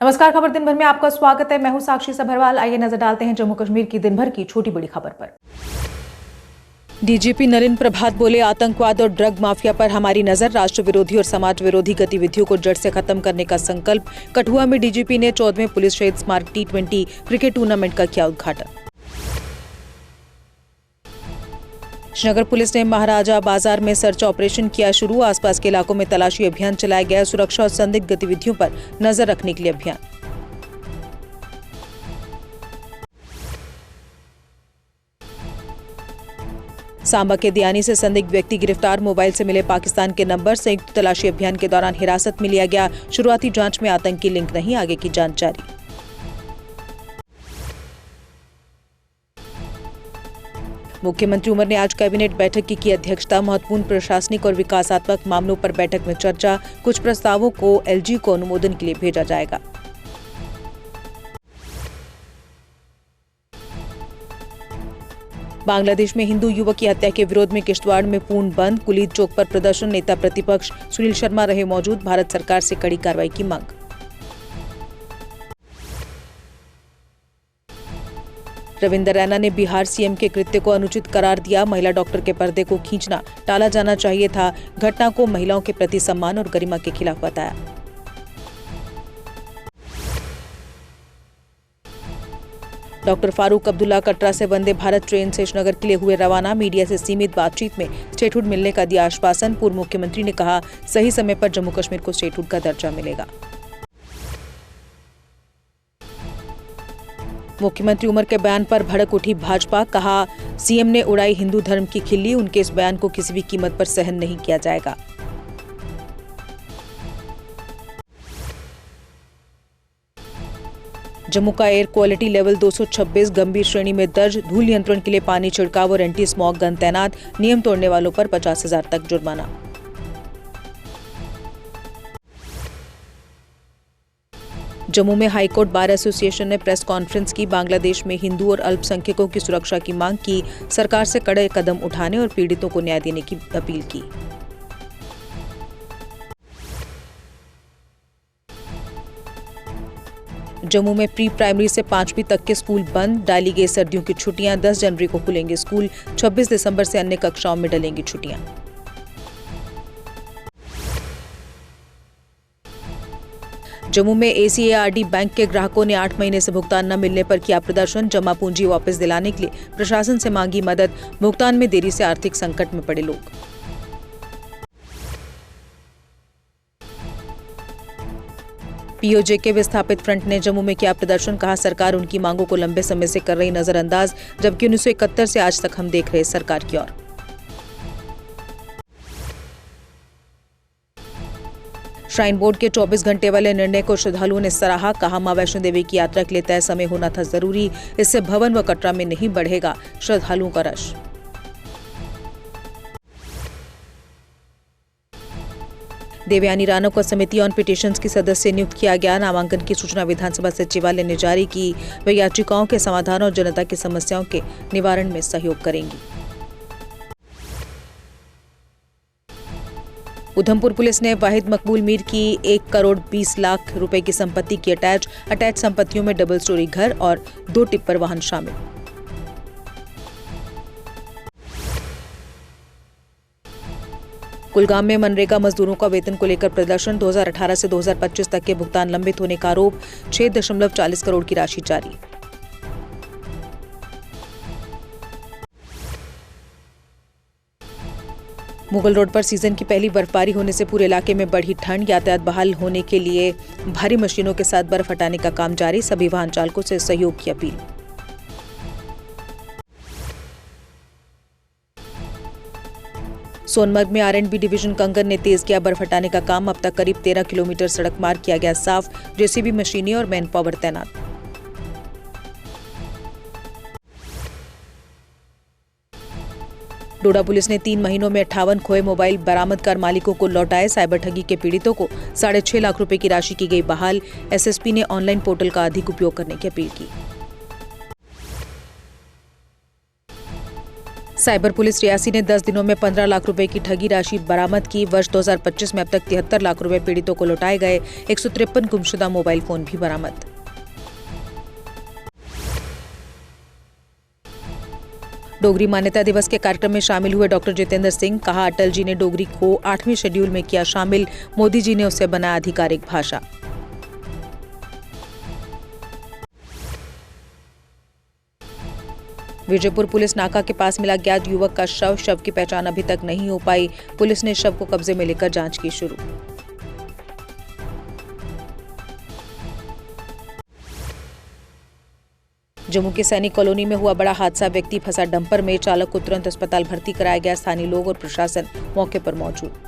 नमस्कार, खबर दिन भर में आपका स्वागत है। मैं हूं साक्षी सभरवाल। आइए नजर डालते हैं जम्मू कश्मीर की दिन भर की छोटी बड़ी खबर पर। डीजीपी नरेंद्र प्रभात बोले, आतंकवाद और ड्रग माफिया पर हमारी नजर, राष्ट्र विरोधी और समाज विरोधी गतिविधियों को जड़ से खत्म करने का संकल्प। कठुआ में डीजीपी ने 14वें पुलिस शहीद स्मारक T20 क्रिकेट टूर्नामेंट का किया उद्घाटन। श्रीनगर पुलिस ने महाराजा बाजार में सर्च ऑपरेशन किया शुरू। आसपास के इलाकों में तलाशी अभियान चलाया गया। सुरक्षा और संदिग्ध गतिविधियों पर नजर रखने के लिए अभियान। सांबा के दियानी से संदिग्ध व्यक्ति गिरफ्तार। मोबाइल से मिले पाकिस्तान के नंबर। संयुक्त तलाशी अभियान के दौरान हिरासत में लिया गया। शुरुआती जांच में आतंकी लिंक नहीं, आगे की जांच जारी। मुख्यमंत्री उमर ने आज कैबिनेट बैठक की अध्यक्षता। महत्वपूर्ण प्रशासनिक और विकासात्मक मामलों पर बैठक में चर्चा। कुछ प्रस्तावों को एलजी को अनुमोदन के लिए भेजा जाएगा। बांग्लादेश में हिंदू युवक की हत्या के विरोध में किश्तवाड़ में पूर्ण बंद। कुलीद चौक पर प्रदर्शन। नेता प्रतिपक्ष सुनील शर्मा रहे मौजूद। भारत सरकार से कड़ी कार्रवाई की मांग। रविंद्र रैना ने बिहार सीएम के कृत्य को अनुचित करार दिया। महिला डॉक्टर के पर्दे को खींचना टाला जाना चाहिए था। घटना को महिलाओं के प्रति सम्मान और गरिमा के खिलाफ बताया। डॉक्टर फारूक अब्दुल्ला कटरा से वंदे भारत ट्रेन से श्रीनगर के लिए हुए रवाना। मीडिया से सीमित बातचीत में स्टेटहुड मिलने का दिया आश्वासन। पूर्व मुख्यमंत्री ने कहा, सही समय पर जम्मू कश्मीर को स्टेटहुड का दर्जा मिलेगा। मुख्यमंत्री उमर के बयान पर भड़क उठी भाजपा। कहा, सीएम ने उड़ाई हिंदू धर्म की खिल्ली। उनके इस बयान को किसी भी कीमत पर सहन नहीं किया जाएगा। जम्मू का एयर क्वालिटी लेवल 226 गंभीर श्रेणी में दर्ज। धूल नियंत्रण के लिए पानी छिड़काव और एंटी स्मॉग गन तैनात। नियम तोड़ने वालों पर 50,000 तक जुर्माना। जम्मू में हाईकोर्ट बार एसोसिएशन ने प्रेस कॉन्फ्रेंस की। बांग्लादेश में हिंदू और अल्पसंख्यकों की सुरक्षा की मांग की। सरकार से कड़े कदम उठाने और पीड़ितों को न्याय देने की अपील की। जम्मू में प्री प्राइमरी से 5वीं तक के स्कूल बंद। डाली गई सर्दियों की छुट्टियां। 10 जनवरी को खुलेंगे स्कूल। 26 दिसंबर से अन्य कक्षाओं में डलेंगी छुट्टियां। जम्मू में एसीएआरडी बैंक के ग्राहकों ने 8 महीने से भुगतान न मिलने पर किया प्रदर्शन। जमा पूंजी वापस दिलाने के लिए प्रशासन से मांगी मदद। भुगतान में देरी से आर्थिक संकट में पड़े लोग। पीओजे के विस्थापित फ्रंट ने जम्मू में किया प्रदर्शन। कहा, सरकार उनकी मांगों को लंबे समय से कर रही नजरअंदाज, जबकि 1971 से आज तक हम देख रहे सरकार की ओर। श्राइन बोर्ड के 24 घंटे वाले निर्णय को श्रद्धालुओं ने सराहा। कहा, मां वैष्णो देवी की यात्रा के लिए तय समय होना था जरूरी। इससे भवन व कटरा में नहीं बढ़ेगा श्रद्धालुओं का रश। देवयानी राणा को समिति ऑन पिटीशंस की सदस्य नियुक्त किया गया। नामांकन की सूचना विधानसभा सचिवालय ने जारी की। वे याचिकाओं के समाधान और जनता की समस्याओं के निवारण में सहयोग करेंगी। उधमपुर पुलिस ने वाहिद मकबूल मीर की 1 करोड़ 20 लाख रुपए की संपत्ति की अटैच संपत्तियों में डबल स्टोरी घर और 2 टिप्पर वाहन शामिल। कुलगाम में मनरेगा मजदूरों का वेतन को लेकर प्रदर्शन। 2018 से 2025 तक के भुगतान लंबित होने का आरोप। 6.40 करोड़ की राशि जारी। मुगल रोड पर सीजन की पहली बर्फबारी होने से पूरे इलाके में बढ़ी ठंड। यातायात बहाल होने के लिए भारी मशीनों के साथ बर्फ हटाने का काम जारी। सभी वाहन चालकों से सहयोग की अपील। सोनमर्ग में आरएंडबी डिवीजन कंगन ने तेज किया बर्फ हटाने का काम। अब तक करीब 13 किलोमीटर सड़क मार्ग किया गया साफ। जेसीबी मशीनें और मैन पावर तैनात। डोडा पुलिस ने 3 महीनों में 58 खोए मोबाइल बरामद कर मालिकों को लौटाए। साइबर ठगी के पीड़ितों को 6.5 लाख रुपए की राशि की गई बहाल। एसएसपी ने ऑनलाइन पोर्टल का अधिक उपयोग करने की अपील की। साइबर पुलिस रियासी ने 10 दिनों में 15 लाख रुपए की ठगी राशि बरामद की। वर्ष 2025 में अब तक 73 लाख रुपए पीड़ितों को लौटाए गए। 153 गुमशुदा मोबाइल फोन भी बरामद। डोगरी मान्यता दिवस के कार्यक्रम में शामिल हुए डॉक्टर जितेंद्र सिंह। कहा, अटल जी ने डोगरी को 8वें शेड्यूल में किया शामिल। मोदी जी ने उसे बनाया आधिकारिक भाषा। विजयपुर पुलिस नाका के पास मिला ज्ञात युवक का शव की पहचान अभी तक नहीं हो पाई। पुलिस ने शव को कब्जे में लेकर जांच की शुरू। जम्मू के सैनिक कॉलोनी में हुआ बड़ा हादसा। व्यक्ति फंसा डंपर में। चालक को तुरंत अस्पताल भर्ती कराया गया। स्थानीय लोग और प्रशासन मौके पर मौजूद।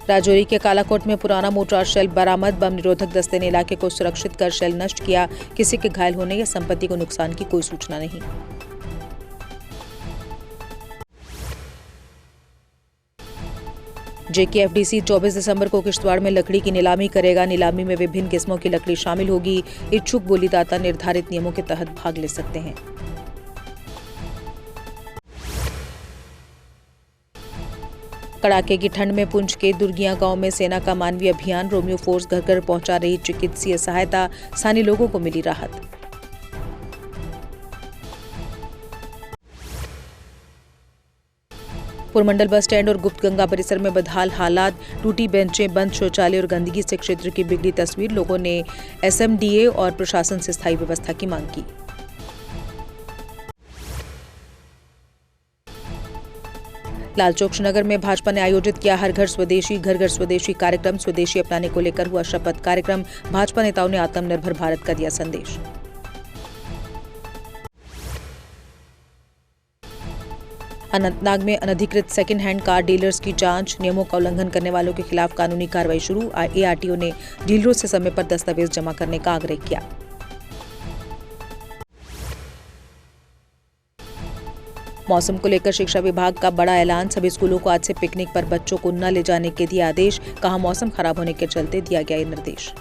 राजौरी के कालाकोट में पुराना मोर्टार शेल बरामद। बम निरोधक दस्ते ने इलाके को सुरक्षित कर शेल नष्ट किया। किसी के घायल होने या संपत्ति को नुकसान की कोई सूचना नहीं। JKFDC 24 दिसंबर को किश्तवाड़ में लकड़ी की नीलामी करेगा। नीलामी में विभिन्न किस्मों की लकड़ी शामिल होगी। इच्छुक बोलीदाता निर्धारित नियमों के तहत भाग ले सकते हैं। कड़ाके की ठंड में पुंछ के दुर्गियां गांव में सेना का मानवीय अभियान। रोमियो फोर्स घर घर पहुंचा रही चिकित्सीय सहायता। स्थानीय लोगों को मिली राहत। पुरमंडल बस स्टैंड और गुप्त गंगा परिसर में बदहाल हालात। टूटी बेंचें, बंद शौचालय और गंदगी से क्षेत्र की बिगड़ी तस्वीर। लोगों ने SMDA और प्रशासन से स्थायी व्यवस्था की मांग की। लालचौक श्रीनगर में भाजपा ने आयोजित किया हर घर स्वदेशी कार्यक्रम। स्वदेशी अपनाने को लेकर हुआ शपथ कार्यक्रम। भाजपा नेताओं ने आत्मनिर्भर भारत का दिया संदेश। अनंतनाग में अनधिकृत सेकंड हैंड कार डीलर्स की जांच। नियमों का उल्लंघन करने वालों के खिलाफ कानूनी कार्रवाई शुरू। ARTO ने डीलरों से समय पर दस्तावेज जमा करने का आग्रह किया। मौसम को लेकर शिक्षा विभाग का बड़ा ऐलान। सभी स्कूलों को आज से पिकनिक पर बच्चों को न ले जाने के दिए आदेश। कहा, मौसम खराब होने के चलते दिया गया ये निर्देश।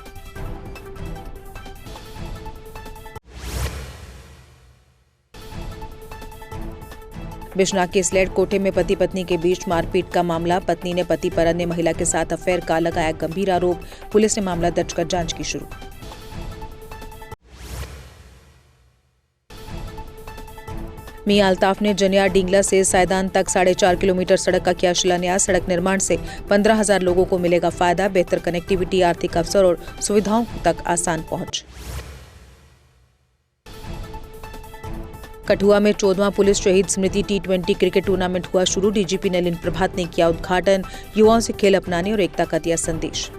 बिश्नाह के स्लेट कोठे में पति पत्नी के बीच मारपीट का मामला। पत्नी ने पति पर अन्य महिला के साथ अफेयर का लगाया गंभीर आरोप। पुलिस ने मामला दर्ज कर जांच की शुरू। मियां अल्ताफ ने जनियार डिंगला से सैदान तक 4.5 किलोमीटर सड़क का किया शिलान्यास। सड़क निर्माण से 15,000 लोगों को मिलेगा फायदा। बेहतर कनेक्टिविटी, आर्थिक अवसर और सुविधाओं तक आसान पहुंच। कठुआ में 14वां पुलिस शहीद स्मृति T20 क्रिकेट टूर्नामेंट हुआ शुरू। DGP नलिन प्रभात ने किया उद्घाटन। युवाओं से खेल अपनाने और एकता का दिया संदेश।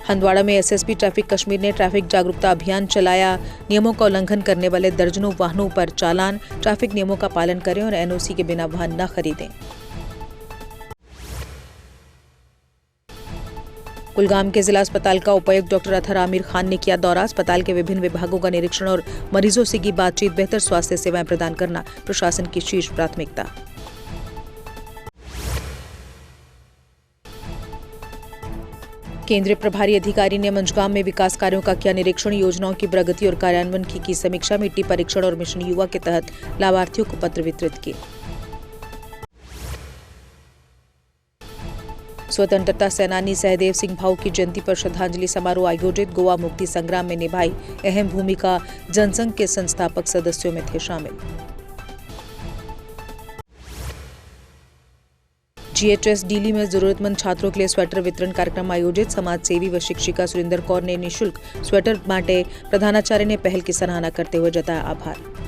हंदवाड़ा में SSP ट्रैफिक कश्मीर ने ट्रैफिक जागरूकता अभियान चलाया। नियमों का उल्लंघन करने वाले दर्जनों वाहनों पर चालान। ट्रैफिक नियमों का पालन करें और NOC के बिना वाहन न खरीदें। कुलगाम के जिला अस्पताल का उपायुक्त डॉक्टर अतहर आमिर खान ने किया दौरा। अस्पताल के विभिन्न विभागों का निरीक्षण और मरीजों से की बातचीत। बेहतर स्वास्थ्य सेवाएं प्रदान करना प्रशासन की शीर्ष प्राथमिकता। केंद्रीय प्रभारी अधिकारी ने मंझगांव में विकास कार्यों का किया निरीक्षण। योजनाओं की प्रगति और कार्यान्वयन की समीक्षा। मिट्टी परीक्षण और मिशन युवा के तहत लाभार्थियों को पत्र वितरित किए। स्वतंत्रता सेनानी सहदेव सिंह भाऊ की जयंती पर श्रद्धांजलि समारोह आयोजित। गोवा मुक्ति संग्राम में निभाई अहम भूमिका। जनसंघ के संस्थापक सदस्यों में थे शामिल। GHS डीली में जरूरतमंद छात्रों के लिए स्वेटर वितरण कार्यक्रम आयोजित। समाज सेवी व शिक्षिका सुरेंद्र कौर ने निःशुल्क स्वेटर बांटे। प्रधानाचार्य ने पहल की सराहना करते हुए जताया आभार।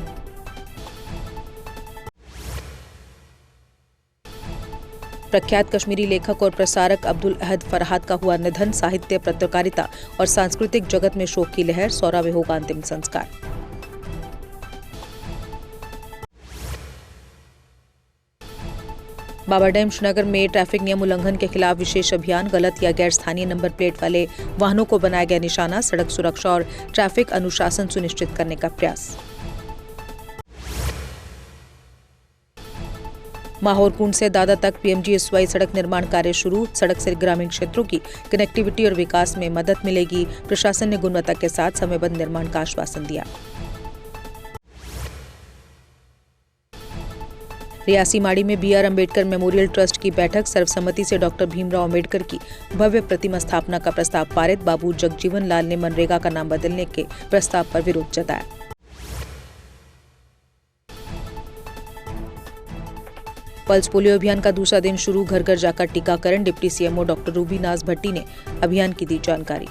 प्रख्यात कश्मीरी लेखक और प्रसारक अब्दुल अहद फरहाद का हुआ निधन। साहित्य, पत्रकारिता और सांस्कृतिक जगत में शोक की लहर। 16 में होगा अंतिम संस्कार। बाबा डैम श्रीनगर में ट्रैफिक नियम उल्लंघन के खिलाफ विशेष अभियान। गलत या गैर स्थानीय नंबर प्लेट वाले वाहनों को बनाया गया निशाना। सड़क सुरक्षा और ट्रैफिक अनुशासन सुनिश्चित करने का प्रयास। माहौरकुंड से दादा तक PMGSY सड़क निर्माण कार्य शुरू। सड़क से ग्रामीण क्षेत्रों की कनेक्टिविटी और विकास में मदद मिलेगी। प्रशासन ने गुणवत्ता के साथ समयबद्ध निर्माण का आश्वासन दिया। रियासी माड़ी में BR अम्बेडकर मेमोरियल ट्रस्ट की बैठक। सर्वसम्मति से डॉक्टर भीमराव अम्बेडकर की भव्य प्रतिमा स्थापना का प्रस्ताव पारित। बाबू जगजीवन लाल ने मनरेगा का नाम बदलने के प्रस्ताव पर विरोध जताया। पल्स पोलियो अभियान का दूसरा दिन शुरू। घर घर जाकर टीकाकरण। डिप्टी CMO डॉक्टर रूबी नाज भट्टी ने अभियान की दी जानकारी।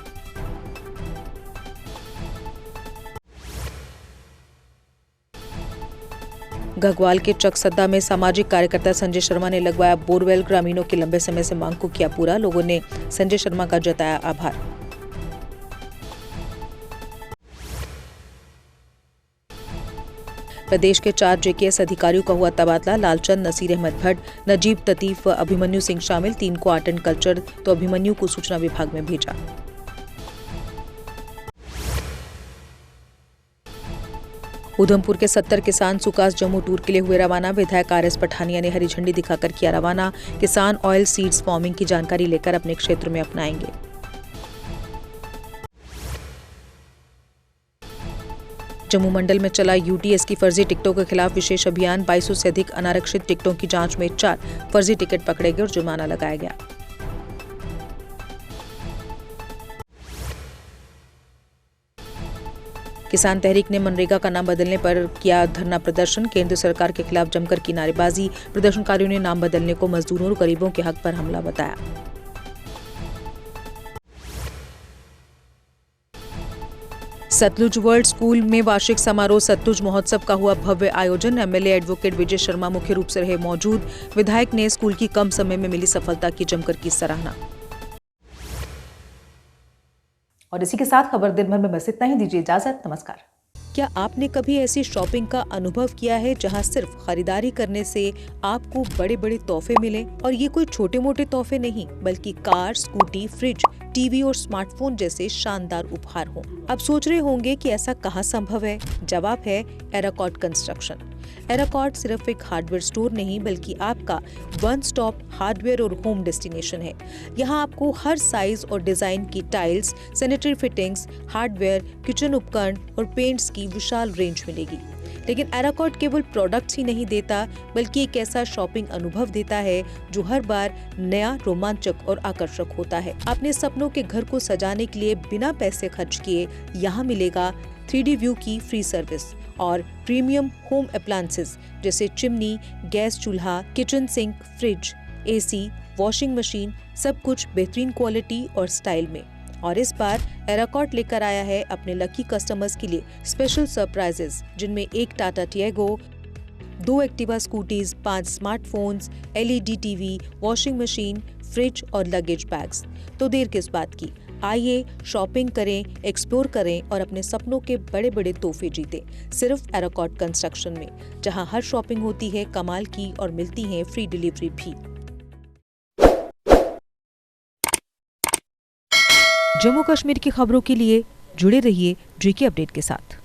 घगवाल के चकसद्दा में सामाजिक कार्यकर्ता संजय शर्मा ने लगवाया बोरवेल। ग्रामीणों की लंबे समय से मांग को किया पूरा। लोगों ने संजय शर्मा का जताया आभार। प्रदेश के 4 JKS अधिकारियों का हुआ तबादला। लालचंद, नसीर अहमद भट्ट, नजीब ततीफ व अभिमन्यु सिंह शामिल। 3 को आर्ट एंड कल्चर तो अभिमन्यु को सूचना विभाग में भेजा। उधमपुर के 70 किसान सुकास जम्मू टूर के लिए हुए रवाना। विधायक RS पठानिया ने हरी झंडी दिखाकर किया रवाना। किसान ऑयल सीड्स फार्मिंग की जानकारी लेकर अपने क्षेत्र में अपनाएंगे। जम्मू मंडल में चला UTS की फर्जी टिकटों के खिलाफ विशेष अभियान। 2200 से अधिक अनारक्षित टिकटों की जांच में 4 फर्जी टिकट पकड़े गए और जुर्माना लगाया गया। किसान तहरीक ने मनरेगा का नाम बदलने पर किया धरना प्रदर्शन। केंद्र सरकार के खिलाफ जमकर की नारेबाजी। प्रदर्शनकारियों ने नाम बदलने को मजदूरों और गरीबों के हक पर हमला बताया। सतलुज वर्ल्ड स्कूल में वार्षिक समारोह। सतलुज महोत्सव का हुआ भव्य आयोजन। MLA एडवोकेट विजय शर्मा मुख्य रूप से रहे मौजूद। विधायक ने स्कूल की कम समय में मिली सफलता की जमकर की सराहना। और इसी के साथ खबर दिन भर में बस इतना ही। दीजिए इजाजत। नमस्कार। क्या आपने कभी ऐसी शॉपिंग का अनुभव किया है जहां सिर्फ खरीदारी करने से आपको बड़े बड़े तोहफे मिले? और ये कोई छोटे मोटे तोहफे नहीं, बल्कि कार, स्कूटी, फ्रिज, टीवी और स्मार्टफोन जैसे शानदार उपहार हों। अब सोच रहे होंगे कि ऐसा कहाँ संभव है? जवाब है एराकॉर्ड कंस्ट्रक्शन। एराकॉर्ड सिर्फ एक हार्डवेयर स्टोर नहीं, बल्कि आपका वन स्टॉप हार्डवेयर और होम डेस्टिनेशन है। यहाँ आपको हर साइज और डिजाइन की tiles, sanitary fittings, hardware, kitchen उपकरण और पेंट्स की विशाल रेंज मिलेगी। लेकिन एराकॉर्ड केवल प्रोडक्ट्स ही नहीं देता, बल्कि एक ऐसा शॉपिंग अनुभव देता है जो हर बार नया, रोमांचक और आकर्षक होता है। अपने सपनों के घर को सजाने के लिए बिना पैसे खर्च किए यहाँ मिलेगा 3D व्यू की फ्री सर्विस और प्रीमियम होम अप्लायंसेस जैसे चिमनी, गैस चूल्हा, kitchen sink, fridge, AC, washing machine, सब कुछ बेहतरीन क्वालिटी और स्टाइल में। और इस बार एराकॉर्ड लेकर आया है अपने लकी कस्टमर्स के लिए स्पेशल सरप्राइजेस, जिनमें एक Tata Tiago, 2 Activa scooties, 5 smartphones, LED TV, washing machine, fridge और लगेज बैग्स। तो देर किस बात की, आइए शॉपिंग करें, एक्सप्लोर करें और अपने सपनों के बड़े बड़े तोहफे जीतें, सिर्फ एराकॉर्ड कंस्ट्रक्शन में, जहां हर शॉपिंग होती है कमाल की और मिलती है फ्री डिलीवरी भी। जम्मू कश्मीर की खबरों के लिए जुड़े रहिए GK अपडेट के साथ।